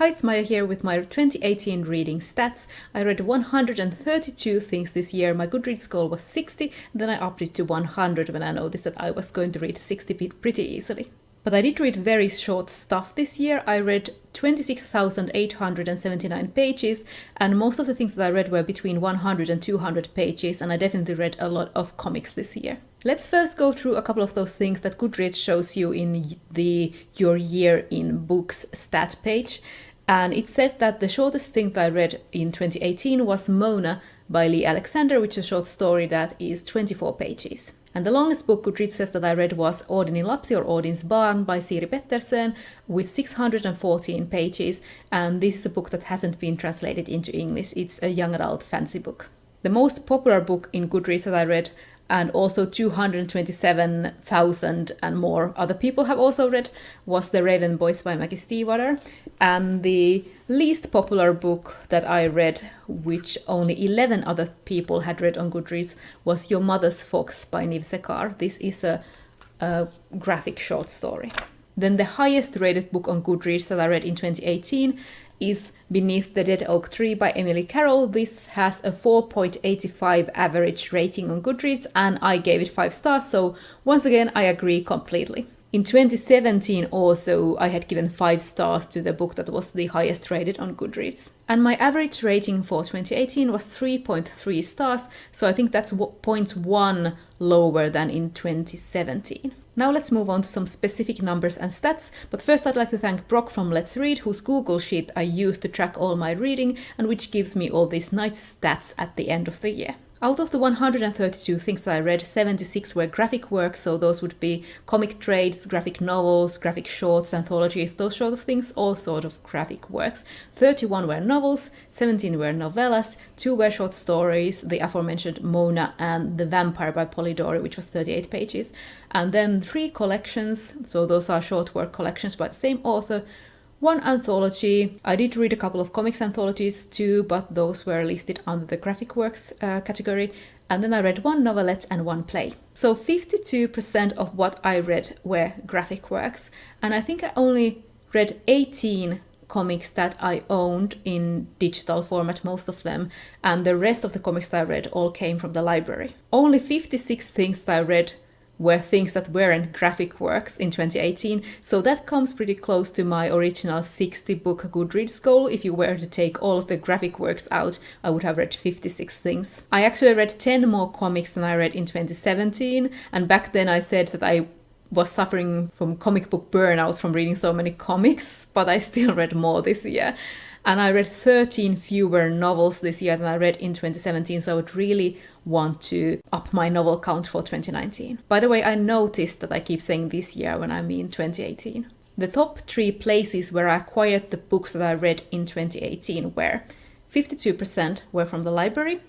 Hi, it's Maija here with my 2018 reading stats. I read 132 things this year. My Goodreads goal was 60, then I upped it to 100 when I noticed that I was going to read 60 pretty easily. But I did read very short stuff this year. I read 26,879 pages, and most of the things that I read were between 100 and 200 pages, and I definitely read a lot of comics this year. Let's first go through a couple of those things that Goodreads shows you in the Your Year in Books stat page. And it said that the shortest thing that I read in 2018 was Mona by Lee Alexander, which is a short story that is 24 pages. And the longest book Goodreads says that I read was Odinin lapsi or Odin's barn by Siri Pettersen with 614 pages. And this is a book that hasn't been translated into English. It's a young adult fantasy book. The most popular book in Goodreads that I read, and also 227,000 and more other people have also read, was The Raven Boys by Maggie Stiefvater. And the least popular book that I read, which only 11 other people had read on Goodreads, was Your Mother's Fox by Niv Sekar. This is a graphic short story. Then the highest rated book on Goodreads that I read in 2018 is Beneath the Dead Oak Tree by Emily Carroll. This has a 4.85 average rating on Goodreads, and I gave it 5 stars, so once again I agree completely. In 2017 also I had given 5 stars to the book that was the highest rated on Goodreads. And my average rating for 2018 was 3.3 stars, so I think that's 0.1 lower than in 2017. Now let's move on to some specific numbers and stats, but first I'd like to thank Brock from Let's Read, whose Google Sheet I use to track all my reading and which gives me all these nice stats at the end of the year. Out of the 132 things that I read, 76 were graphic works, so those would be comic trades, graphic novels, graphic shorts, anthologies, those sort of things, all sort of graphic works. 31 were novels, 17 were novellas, 2 were short stories, the aforementioned Mona and The Vampire by Polidori, which was 38 pages, and then 3 collections, so those are short work collections by the same author, 1 anthology. I did read a couple of comics anthologies too, but those were listed under the graphic works category. And then I read 1 novelette and 1 play. So 52% of what I read were graphic works. And I think I only read 18 comics that I owned in digital format, most of them. And the rest of the comics that I read all came from the library. Only 56 things that I read were things that weren't graphic works in 2018, so that comes pretty close to my original 60 book Goodreads goal. If you were to take all of the graphic works out, I would have read 56 things. I actually read 10 more comics than I read in 2017, and back then I said that I was suffering from comic book burnout from reading so many comics, but I still read more this year. And I read 13 fewer novels this year than I read in 2017, so I would really want to up my novel count for 2019. By the way, I noticed that I keep saying this year when I mean 2018. The top 3 places where I acquired the books that I read in 2018 were 52% were from the library,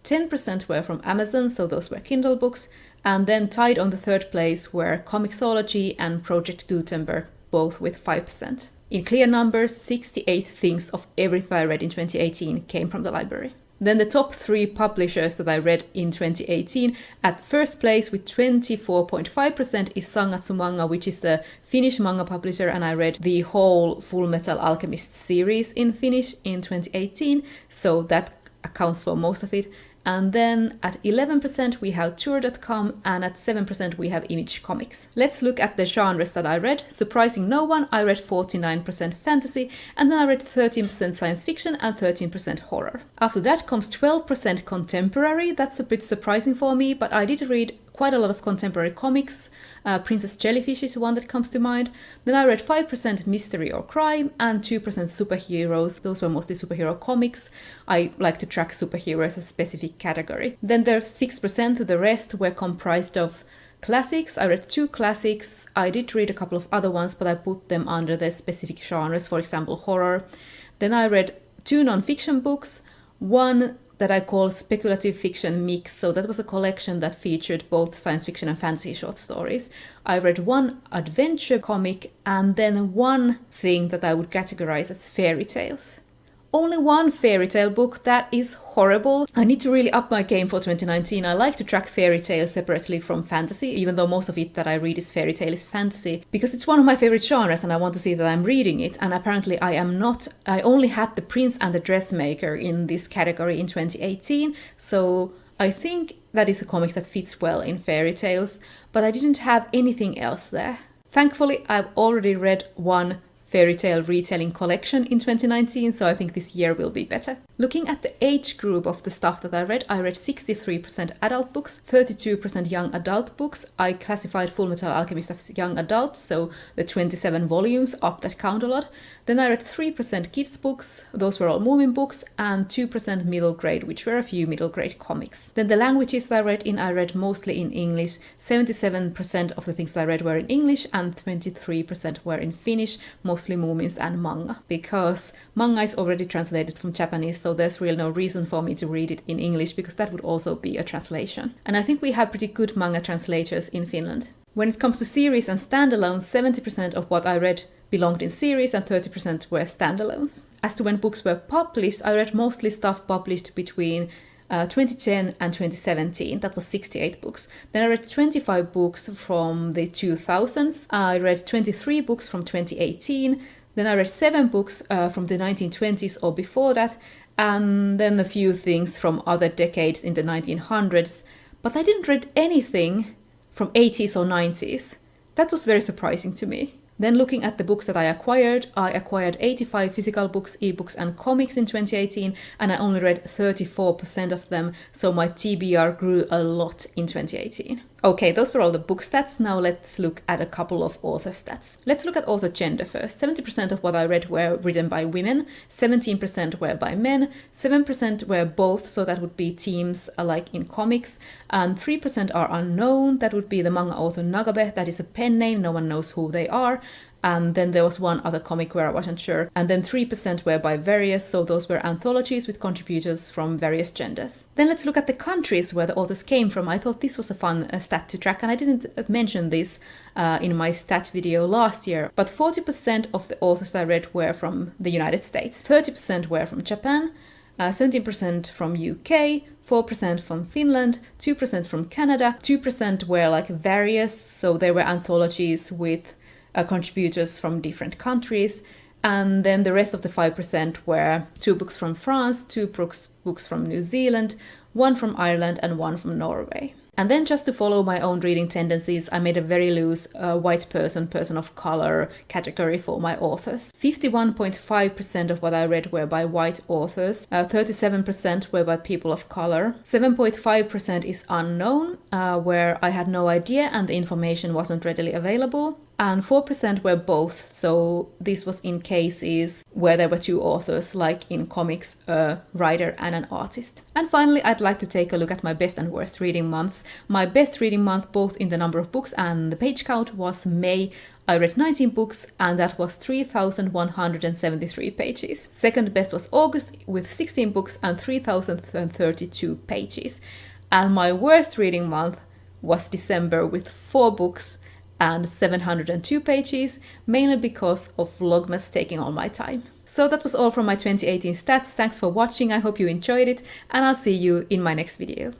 10% were from Amazon, so those were Kindle books, and then tied on the 3rd place were Comixology and Project Gutenberg, both with 5%. In clear numbers, 68 things of everything I read in 2018 came from the library. Then the top 3 publishers that I read in 2018, at first place with 24.5% is Sangatsu Manga, which is a Finnish manga publisher, and I read the whole Full Metal Alchemist series in Finnish in 2018, so that accounts for most of it. And then at 11% we have Tour.com, and at 7% we have Image Comics. Let's look at the genres that I read. Surprising no one, I read 49% fantasy, and then I read 13% science fiction and 13% horror. After that comes 12% contemporary. That's a bit surprising for me, but I did read quite a lot of contemporary comics. Princess Jellyfish is one that comes to mind. Then I read 5% mystery or crime and 2% superheroes. Those were mostly superhero comics. I like to track superheroes as a specific category. Then the 6%, the rest were comprised of classics. I read 2 classics. I did read a couple of other ones, but I put them under the specific genres, for example, horror. Then I read 2 non-fiction books, 1 that I called Speculative Fiction Mix, so that was a collection that featured both science fiction and fantasy short stories. I read 1 adventure comic and then 1 thing that I would categorize as fairy tales. Only one fairy tale book. That is horrible. I need to really up my game for 2019. I like to track fairy tales separately from fantasy, even though most of it that I read is fairy tale is fantasy, because it's one of my favorite genres and I want to see that I'm reading it. And apparently I am not. I only had The Prince and the Dressmaker in this category in 2018, so I think that is a comic that fits well in fairy tales, but I didn't have anything else there. Thankfully, I've already read one fairy tale retelling collection in 2019, so I think this year will be better. Looking at the age group of the stuff that I read 63% adult books, 32% young adult books. I classified Fullmetal Alchemist as young adult, so the 27 volumes up that count a lot. Then I read 3% kids books, those were all Moomin books, and 2% middle grade, which were a few middle grade comics. Then the languages that I read mostly in English. 77% of the things that I read were in English and 23% were in Finnish, mostly Moomins and manga, because manga is already translated from Japanese, so there's really no reason for me to read it in English, because that would also be a translation. And I think we have pretty good manga translators in Finland. When it comes to series and standalones, 70% of what I read belonged in series and 30% were standalones. As to when books were published, I read mostly stuff published between 2010 and 2017. That was 68 books. Then I read 25 books from the 2000s. I read 23 books from 2018. Then I read 7 books from the 1920s or before that, and then a few things from other decades in the 1900s. But I didn't read anything from 80s or 90s. That was very surprising to me. Then looking at the books that I acquired 85 physical books, ebooks and comics in 2018, and I only read 34% of them, so my TBR grew a lot in 2018. Okay, those were all the book stats. Now let's look at a couple of author stats. Let's look at author gender first. 70% of what I read were written by women, 17% were by men, 7% were both, so that would be teams like in comics, and 3% are unknown. That would be the manga author Nagabe. That is a pen name, no one knows who they are. And then there was one other comic where I wasn't sure. And then 3% were by various, so those were anthologies with contributors from various genders. Then let's look at the countries where the authors came from. I thought this was a fun stat to track, and I didn't mention this in my stat video last year. But 40% of the authors I read were from the United States, 30% were from Japan, 17% from UK, 4% from Finland, 2% from Canada, 2% were like various, so they were anthologies with contributors from different countries, and then the rest of the 5% were 2 books from France, 2 books from New Zealand, 1 from Ireland and 1 from Norway. And then just to follow my own reading tendencies, I made a very loose white person of color category for my authors. 51.5% of what I read were by white authors, 37% were by people of color, 7.5% is unknown, where I had no idea and the information wasn't readily available, and 4% were both, so this was in cases where there were 2 authors, like in comics, a writer and an artist. And finally, I'd like to take a look at my best and worst reading months. My best reading month, both in the number of books and the page count, was May. I read 19 books, and that was 3,173 pages. Second best was August, with 16 books and 3,032 pages. And my worst reading month was December, with 4 books and 702 pages, mainly because of Vlogmas taking all my time. So that was all from my 2018 stats. Thanks for watching, I hope you enjoyed it, and I'll see you in my next video.